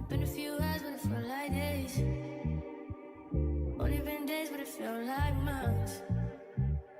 Been a few hours, but it felt like days. Only been days, but it felt like months.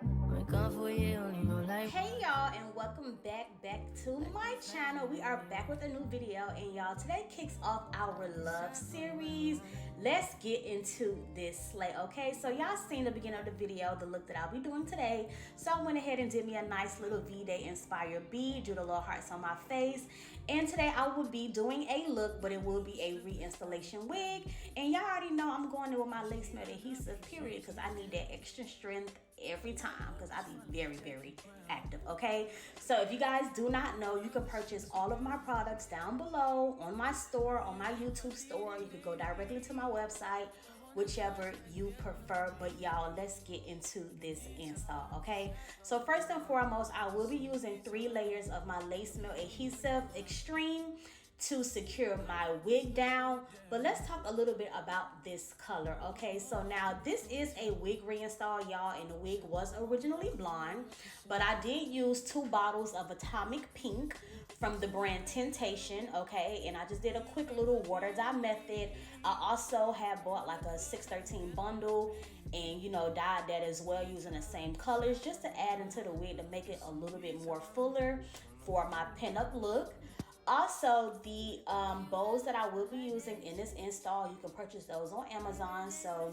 Been gone for a year, only know like. Hey y'all, and welcome back to my channel. We are back with a new video, and y'all, today kicks off our love series. Let's get into this slay, okay? So y'all seen the beginning of the video, the look that I'll be doing today. So I went ahead and did me a nice little V-Day inspired bead, drew the little hearts on my face. And today I will be doing a look, but it will be a reinstallation wig. And y'all already know I'm going in with my lace melt adhesive, period, because I need that extra strength every time because I be very active, okay? So if you guys do not know, you can purchase all of my products down below on my store, on my YouTube store. You could go directly to my website, whichever you prefer. But y'all, let's get into this install, okay? So first and foremost, I will be using 3 layers of my lace melt adhesive extreme to secure my wig down. But let's talk a little bit about this color, okay? So now this is a wig reinstall, y'all, and the wig was originally blonde, but I did use 2 bottles of Atomic Pink from the brand Temptation, okay? And I just did a quick little water dye method. I also have bought like a 613 bundle and, you know, dyed that as well using the same colors just to add into the wig to make it a little bit more fuller for my pinup look. Also, the bows that I will be using in this install, you can purchase those on Amazon. So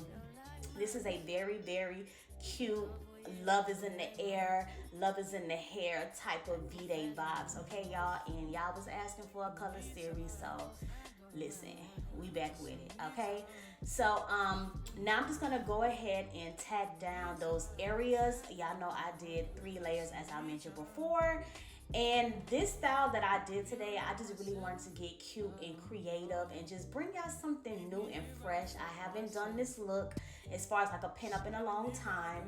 this is a very cute love is in the air, love is in the hair type of V-Day vibes, okay y'all? And y'all was asking for a color series, so listen, we back with it, okay? So now I'm just gonna go ahead and tack down those areas. Y'all know I did 3 layers as I mentioned before. And this style that I did today, I just really wanted to get cute and creative and just bring y'all something new and fresh. I haven't done this look as far as like a pin-up in a long time.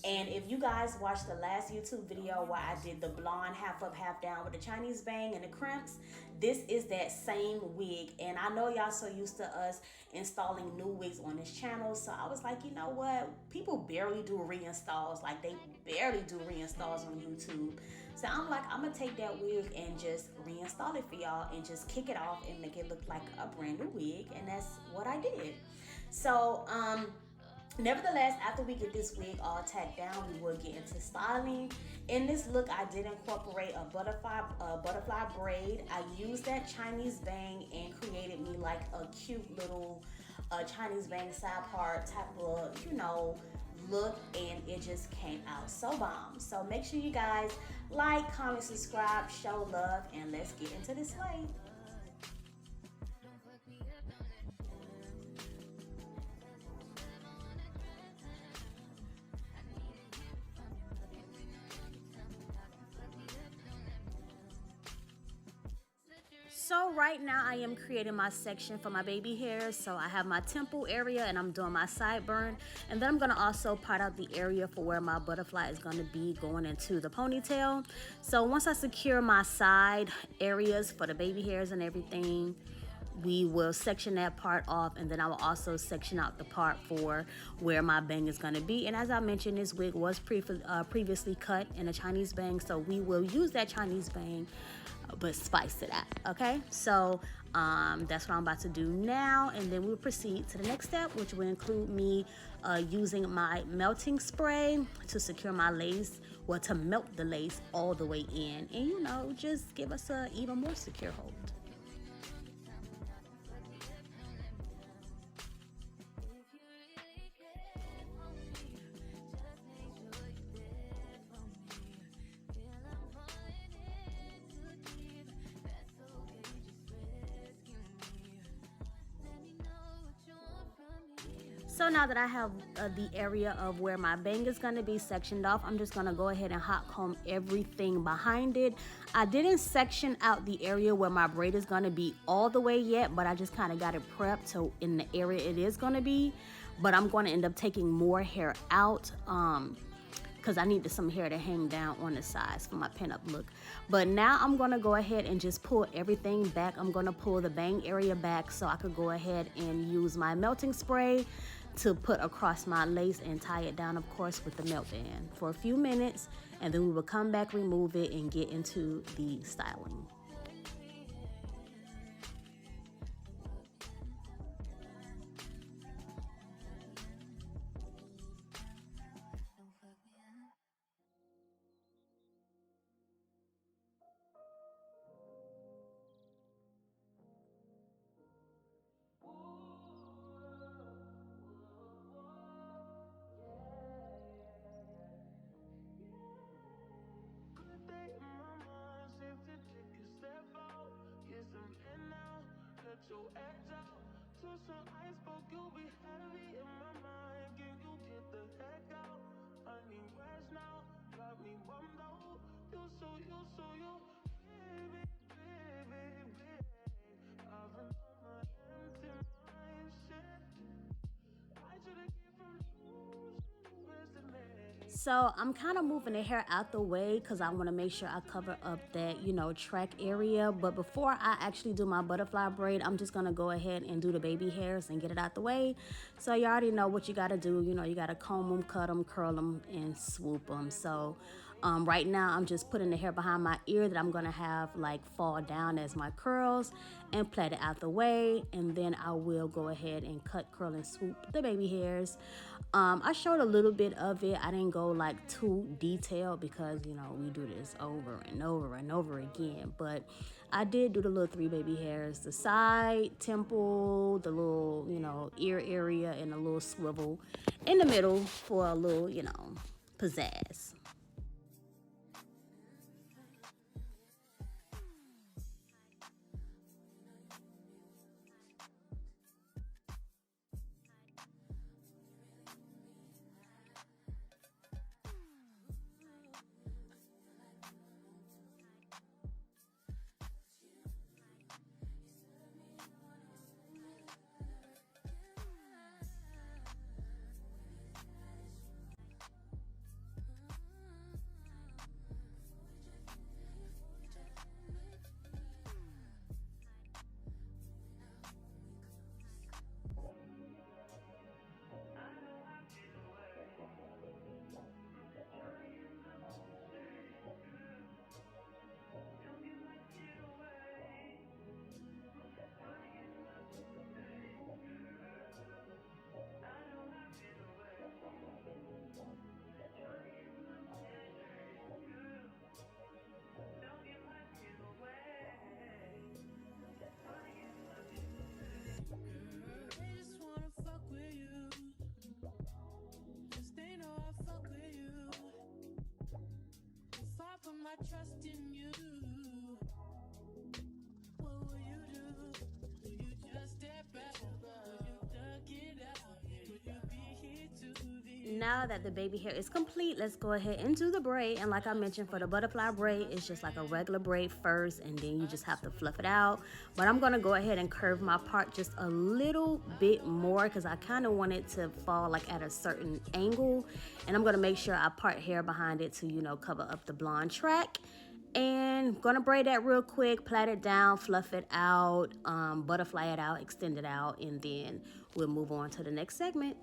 And if you guys watched the last YouTube video where I did the blonde half up, half down with the Chinese bang and the crimps, this is that same wig. And I know y'all so used to us installing new wigs on this channel. So I was like, you know what? People barely do reinstalls. Like they barely do reinstalls on YouTube. So I'm like, I'm gonna take that wig and just reinstall it for y'all and just kick it off and make it look like a brand new wig. And that's what I did. So nevertheless, after we get this wig all tacked down, we will get into styling. In this look, I did incorporate a butterfly braid. I used that Chinese bang and created me like a cute little Chinese bang side part type of, you know, look, and it just came out so bomb. So make sure you guys like, comment, subscribe, show love, and let's get into this slay. So right now I am creating my section for my baby hairs. So I have my temple area and I'm doing my sideburn. And then I'm gonna also part out the area for where my butterfly is gonna be going into the ponytail. So once I secure my side areas for the baby hairs and everything, we will section that part off, and then I will also section out the part for where my bang is going to be. And as I mentioned, this wig was previously cut in a Chinese bang, so we will use that Chinese bang but spice it up, okay? So that's what I'm about to do now, and then we'll proceed to the next step, which will include me using my melting spray to secure my lace, well, to melt the lace all the way in, and you know, just give us a even more secure hold. So now that I have the area of where my bang is going to be sectioned off, I'm just going to go ahead and hot comb everything behind it. I didn't section out the area where my braid is going to be all the way yet, but I just kind of got it prepped so in the area it is going to be. But I'm going to end up taking more hair out because I needed some hair to hang down on the sides for my pinup look. But now I'm going to go ahead and just pull everything back. I'm going to pull the bang area back so I could go ahead and use my melting spray to put across my lace and tie it down, of course, with the melt band for a few minutes, and then we will come back, remove it, and get into the styling. So I'm kind of moving the hair out the way because I want to make sure I cover up that, track area. But before I actually do my butterfly braid, I'm just going to go ahead and do the baby hairs and get it out the way. So you already know what you got to do. You got to comb them, cut them, curl them, and swoop them. So right now I'm just putting the hair behind my ear that I'm going to have like fall down as my curls and plait it out the way. And then I will go ahead and cut, curl, and swoop the baby hairs. I showed a little bit of it. I didn't go like too detailed because, we do this over and over and over again. But I did do the little 3 baby hairs, the side, temple, the little, ear area, and a little swivel in the middle for a little, pizzazz. Trust in you. What will you do? Will you just step back? Will you duck it out? Will you be here to the Now that the baby hair is complete, let's go ahead and do the braid. And like I mentioned, for the butterfly braid, it's just like a regular braid first, and then you just have to fluff it out. But I'm gonna go ahead and curve my part just a little bit more because I kind of want it to fall like at a certain angle. And I'm gonna make sure I part hair behind it to, cover up the blonde track. And gonna braid that real quick, plait it down, fluff it out, butterfly it out, extend it out, and then we'll move on to the next segment.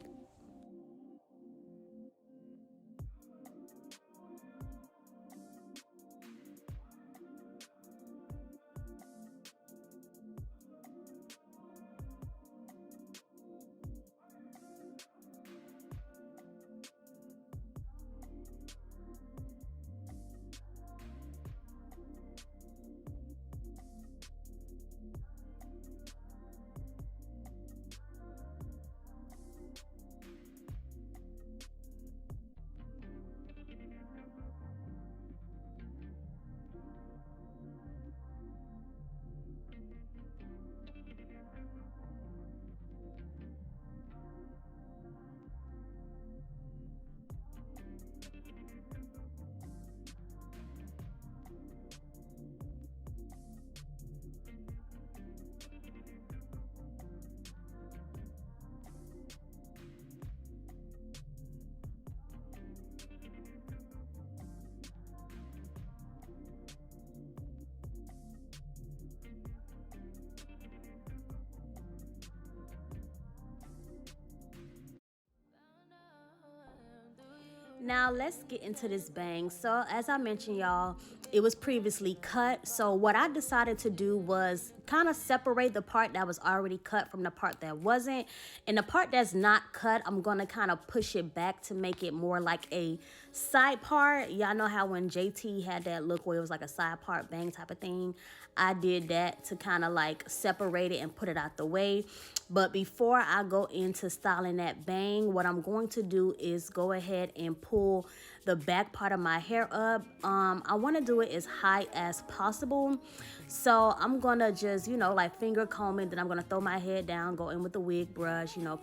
Now let's get into this bang. So as I mentioned, y'all, it was previously cut. So what I decided to do was kind of separate the part that was already cut from the part that wasn't. And the part that's not cut, I'm going to kind of push it back to make it more like a side part. Y'all know how when JT had that look where it was like a side part bang type of thing? I did that to kind of like separate it and put it out the way. But before I go into styling that bang, what I'm going to do is go ahead and pull the back part of my hair up. I want to do it as high as possible. So I'm gonna just, you know, like finger comb it. Then I'm gonna throw my head down, go in with the wig brush, you know,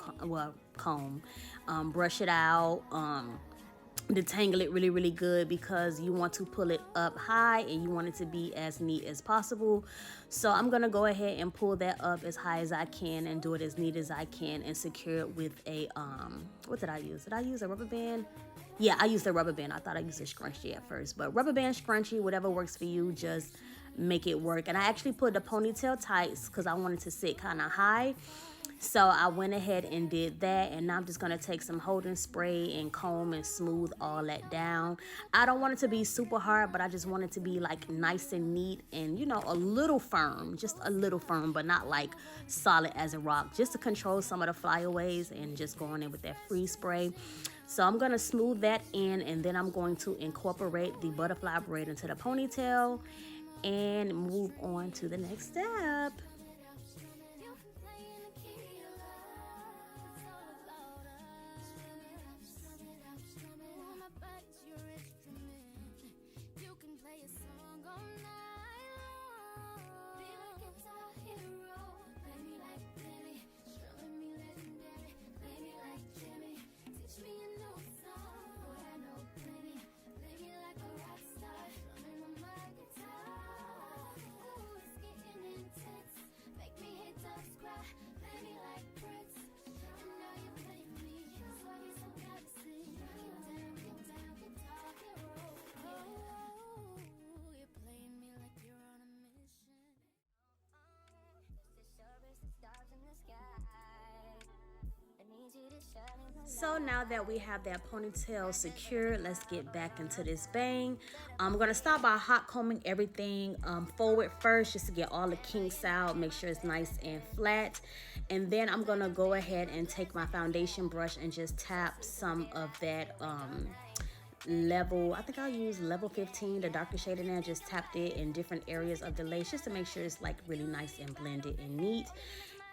comb, brush it out, detangle it really good, because you want to pull it up high and you want it to be as neat as possible. So I'm gonna go ahead and pull that up as high as I can and do it as neat as I can and secure it with a what did I use? Did I use a rubber band? Yeah, I used a rubber band. I thought I used a scrunchie at first, but rubber band, scrunchie, whatever works for you, just make it work. And I actually put the ponytail tights because I wanted to sit kind of high. So I went ahead and did that, and now I'm just going to take some holding spray and comb and smooth all that down. I don't want it to be super hard, but I just want it to be like nice and neat and, you know, a little firm, just a little firm, but not like solid as a rock, just to control some of the flyaways and just going in with that free spray. So I'm going to smooth that in, and then I'm going to incorporate the butterfly braid into the ponytail and move on to the next step. So now that we have that ponytail secured, let's get back into this bang. I'm gonna start by hot combing everything forward first, just to get all the kinks out, make sure it's nice and flat. And then I'm gonna go ahead and take my foundation brush and just tap some of that level, I think I'll use level 15, the darker shade in there. Just tapped it in different areas of the lace just to make sure it's like really nice and blended and neat.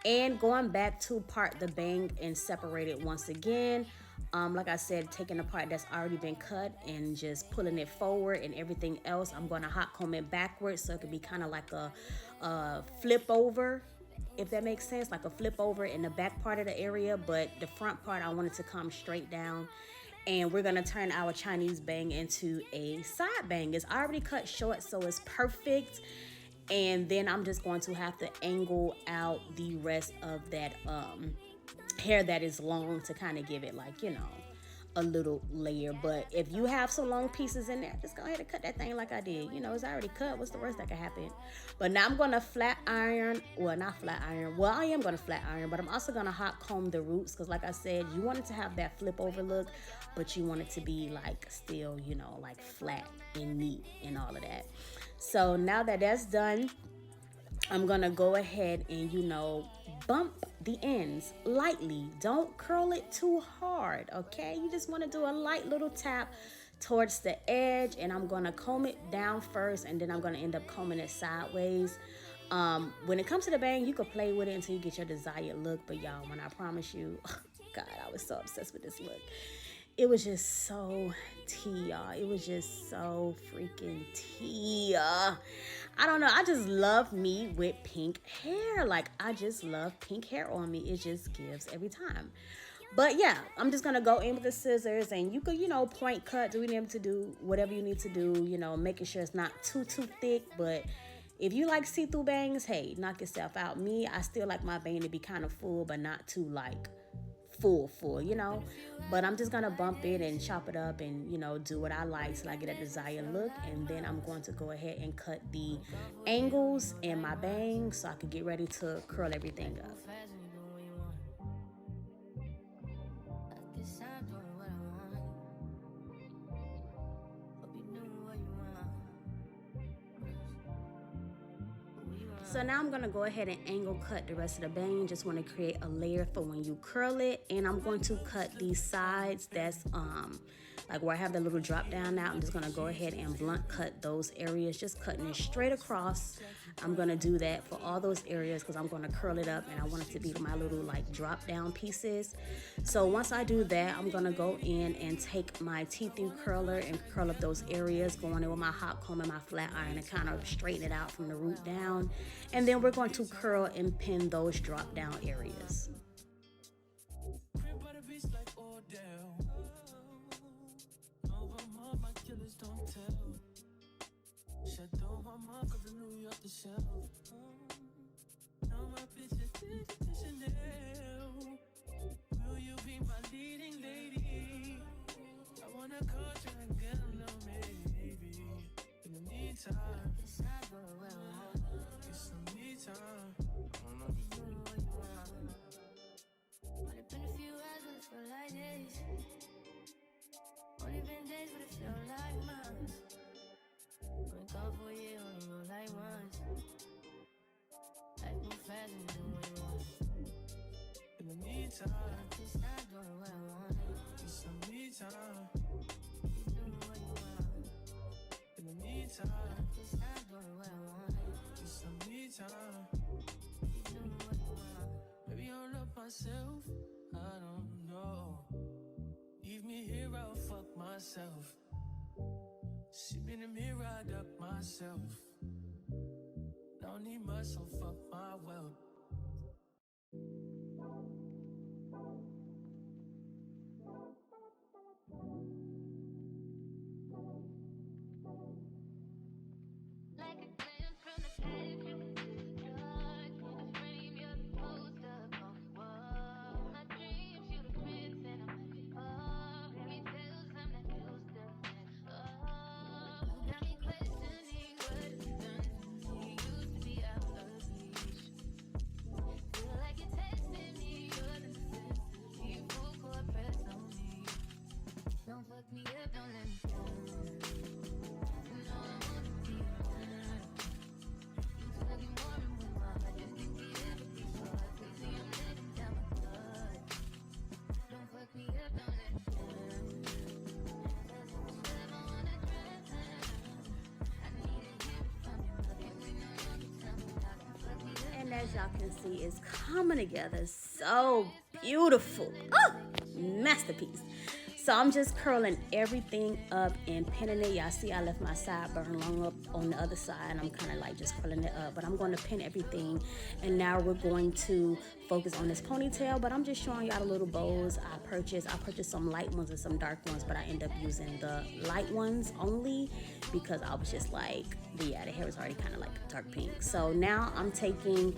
And going back to part the bang and separate it once again. Like I said, taking the part that's already been cut and just pulling it forward, and everything else I'm going to hot comb it backwards so it could be kind of like a flip over, if that makes sense, like a flip over in the back part of the area, but the front part I want it to come straight down. And we're gonna turn our Chinese bang into a side bang. It's already cut short, so it's perfect. And then I'm just going to have to angle out the rest of that hair that is long to kind of give it, like, you know, a little layer. But if you have some long pieces in there, just go ahead and cut that thing like I did. You know, it's already cut. What's the worst that could happen? But now I'm gonna flat iron, well, not flat iron, well, I am gonna flat iron, but I'm also gonna hot comb the roots, because like I said, you want it to have that flip over look, but you want it to be like still, you know, like flat and neat and all of that. So now that that's done, I'm gonna go ahead and, you know, bump the ends lightly. Don't curl it too hard, okay? You just want to do a light little tap towards the edge, and I'm gonna comb it down first, and then I'm gonna end up combing it sideways. When it comes to the bang, you can play with it until you get your desired look, but y'all, when I promise you, God, I was so obsessed with this look. It was just so tea, y'all. It was just so freaking tea. I don't know. I just love me with pink hair. Like, I just love pink hair on me. It just gives every time. But yeah, I'm just going to go in with the scissors, and you could, you know, point cut, do whatever you need to do, you know, making sure it's not too thick. But if you like see-through bangs, hey, knock yourself out. Me, I still like my bang to be kind of full, but not too like full, you know. But I'm just gonna bump it and chop it up and, you know, do what I like till I get a desired look. And then I'm going to go ahead and cut the angles in my bang so I can get ready to curl everything up. So now I'm gonna go ahead and angle cut the rest of the bang. Just want to create a layer for when you curl it. And I'm going to cut these sides that's like where I have the little drop down now, I'm just gonna go ahead and blunt cut those areas, just cutting it straight across. I'm gonna do that for all those areas because I'm gonna curl it up and I want it to be my little like drop down pieces. So once I do that, I'm gonna go in and take my T-through curler and curl up those areas, going in with my hot comb and my flat iron and kind of straighten it out from the root down. And then we're going to curl and pin those drop down areas. Will you be my leading lady? I wanna call you and get along, maybe. In the meantime, it's not going well. Get some me time. Only been a few hours, but it feel like days. Only been days, but it feel like months. Been gone for a year, only know like once. Life move fast and do what you want. In the meantime, it's not doing what I want. Get some me time. Keep doing what you want. In the meantime, it's not doing what I want. Get some me time. Keep doing what you want. Maybe I'll love myself. I don't know. Leave me here, I'll fuck myself. See me in the mirror, I duck myself. Don't need much, so fuck my wealth. Like a glance from the past, you can see the dark. In a frame, you're the poster on the wall. My dreams, you the prince, and I'm like, oh, fairy tales, I'm not used to it. Oh, you got me questioning what it's done to me. Used to be out of reach. Feel like you're testing me, you're the necessity. Full court press on me. Don't fuck me up, don't let me down. You know I wanna be around. You tugging warm with my heart. Just think it ever be so hard. Crazy, I'm letting down my guard. Don't fuck me up, don't let me down. Cause if you ever wanna drown, I need to hear it from you. Nothing we know you can tell me how to fuck me up. And as y'all can see, it's coming together so beautiful. Oh, masterpiece. So I'm just curling everything up and pinning it. Y'all see I left my sideburn long up on the other side, and I'm kind of like just curling it up. But I'm going to pin everything, and now we're going to focus on this ponytail. But I'm just showing y'all the little bows I purchased. I purchased some light ones and some dark ones, but I end up using the light ones only because I was just like, yeah, the hair was already kind of like dark pink. So now I'm taking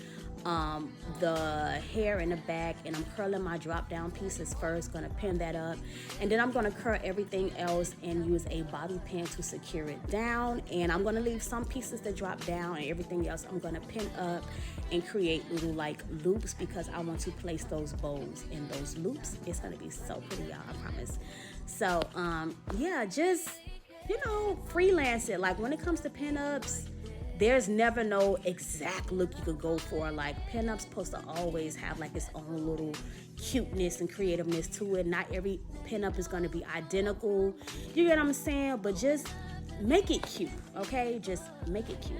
the hair in the back, and I'm curling my drop down pieces first, gonna pin that up, and then I'm gonna curl everything else and use a bobby pin to secure it down. And I'm gonna leave some pieces that drop down, and everything else I'm gonna pin up and create little like loops because I want to place those bows in those loops. It's gonna be so pretty, y'all, I promise. So yeah, just, you know, freelance it. Like when it comes to pinups, there's never no exact look you could go for. Like pinup's supposed to always have like its own little cuteness and creativeness to it. Not every pinup is gonna be identical. You get what I'm saying? But just make it cute, okay? Just make it cute.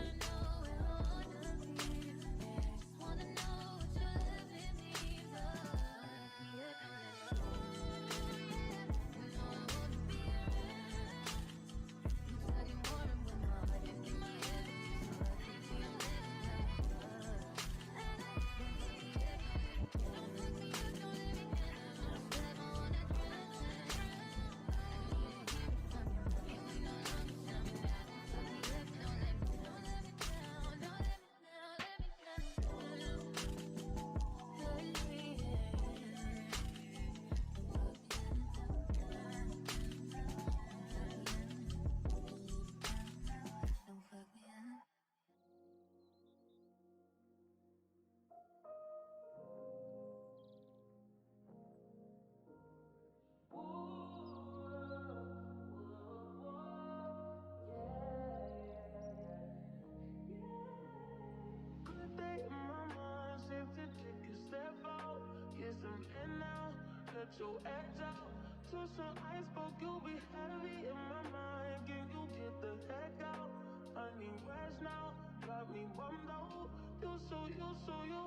Too soon I spoke, you be heavy in my mind. Can you get the heck out? I need rest now. Got me bummed out. You so you.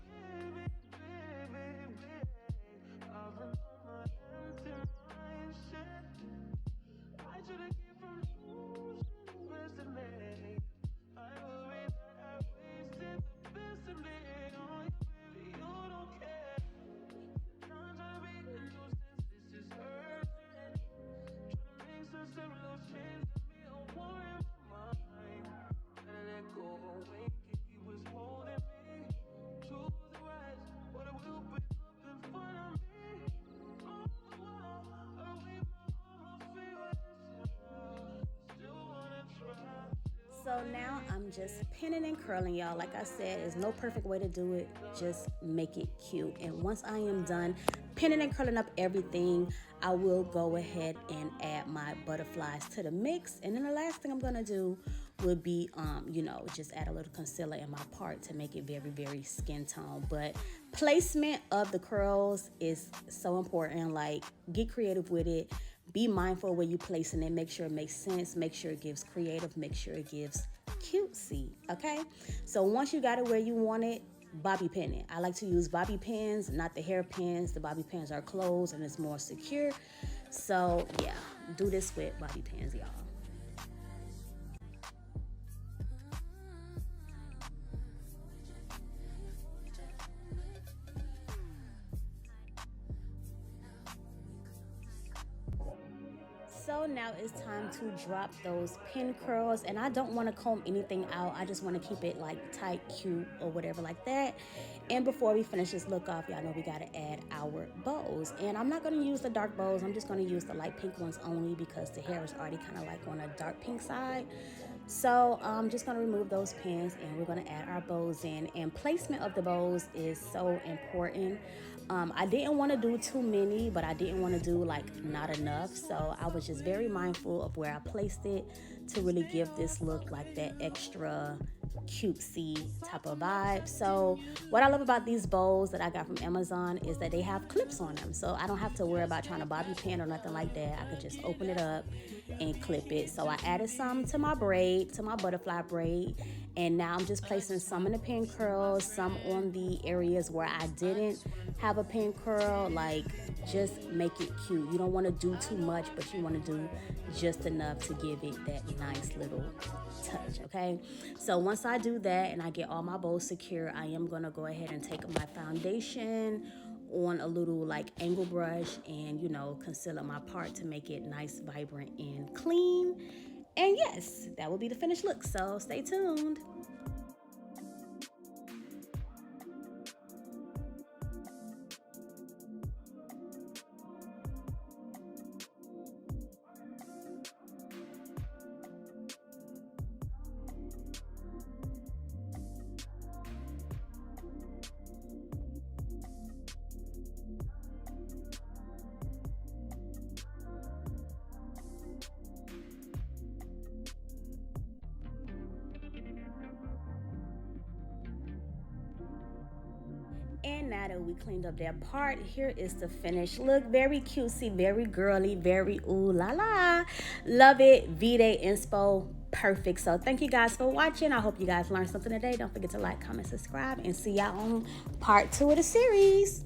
Baby, baby, baby. I've been on my empty mind, shit. I should've came from losing the best in me. I worry that I wasted the best in me. Oh, you, baby, you don't care. Trying to be a nuisance, this is urgent. Trying to make sense of loose change, got me a war in my mind. Gotta let go away, he was holding me to the right, but it will break up in front of me. On the wall, I wave my arms, still wanna try. So now I'm just pinning and curling, y'all. Like I said, there's no perfect way to do it. Just make it cute. And once I am done pinning and curling up everything, I will go ahead and add my butterflies to the mix. And then the last thing I'm gonna do would be, just add a little concealer in my part to make it very, very skin tone. But placement of the curls is so important. Like, get creative with it. Be mindful where you placing it. Make sure it makes sense. Make sure it gives creative. Make sure it gives cutesy. Okay? So once you got it where you want it, bobby pin it. I like to use bobby pins, not the hair pins. The bobby pins are closed and it's more secure. So yeah, do this with bobby pins, y'all. So now it's time to drop those pin curls, and I don't want to comb anything out. I just want to keep it like tight, cute, or whatever like that. And before we finish this look off, y'all know we got to add our bows. And I'm not going to use the dark bows. I'm just going to use the light pink ones only because the hair is already kind of like on a dark pink side. So I'm just going to remove those pins and we're going to add our bows in. And placement of the bows is so important. I didn't want to do too many, but I didn't want to do like not enough. So I was just very mindful of where I placed it to really give this look like that extra cutesy type of vibe. So what I love about these bows that I got from Amazon is that they have clips on them. So I don't have to worry about trying to bobby pin or nothing like that. I could just open it up and clip it. So I added some to my braid, to my butterfly braid. And now I'm just placing some in the pin curls, some on the areas where I didn't have a pin curl. Like, just make it cute. You don't want to do too much, but you want to do just enough to give it that nice little touch, okay? So once I do that and I get all my bows secure, I am going to go ahead and take my foundation on a little like angle brush and, concealer my part to make it nice, vibrant, and clean. And yes, that will be the finished look, so stay tuned. And now that we cleaned up that part, here is the finished look. Very cutesy, very girly, very ooh la la. Love it. Vday inspo, perfect. So thank you guys for watching. I hope you guys learned something today. Don't forget to like, comment, subscribe, and see y'all on part 2 of the series.